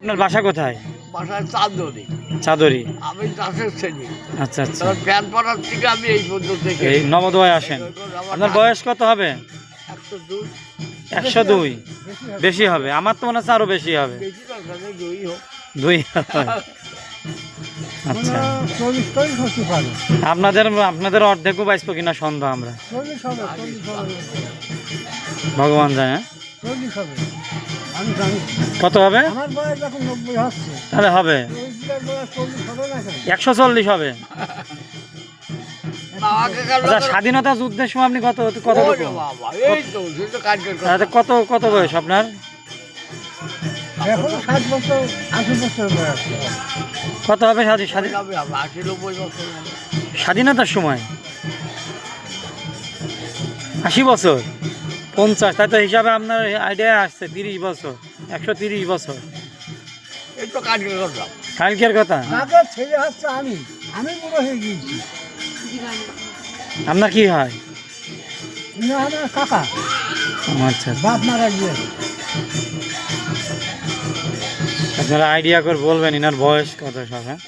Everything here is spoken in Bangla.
আপনার বাসা কোথায়? বাসায় চাঁদনি। চাদরি। আমি চাষের ছেলে। আচ্ছা আচ্ছা। তবে প্যান পড়ার থেকে আমি এই পর্যন্ত থেকে এই নবোদয় আসেন। আপনার বয়স কত হবে? 102 102। বেশি হবে, আমার তো মনে হচ্ছে আরো বেশি হবে। বেশি দরকার নেই, 2 হোক। 2 আচ্ছা, 40 হতে পারে। আপনাদের অর্ধেকও বাইসবো কিনা সন্দেহ আমরা। 40 হবে, 40 হবে। ভগবান জানে। হ্যাঁ? 40 হবে। আমি জানি। কত হবে? আমার বয়স এখন 90 হচ্ছে। তাহলে হবে ওই ছেলের বয়স 40 হবে না কেন? 140 হবে। বাবাকে কাল আচ্ছা, স্বাধীনতা যুদ্ধের সময় আপনি কত ওরে বাবা, এই তো, সে তো কাজের কথা। তাহলে কত বয়স আপনার? এখনো 60 বছর, 80 বছর বয়স। কত হবে হবে, 80 90 বছর হবে। স্বাধীনতার সময়? 80 বছর, 50। তাই তো হিসাবে আপনার আইডিয়া আসছে 30 বছর, 130 বছর। এই তো কাজের কথা। কালকের কথা। তাকে ছেলে হচ্ছে আমি বুড়ো হয়ে গিয়েছি। আপনার কি হয়? ইনি আমার কাকা, আচ্ছা, বাপ মারা গিয়েছে। আপনারা আইডিয়া করে বলবেন ইনার বয়স কত সব। হ্যাঁ।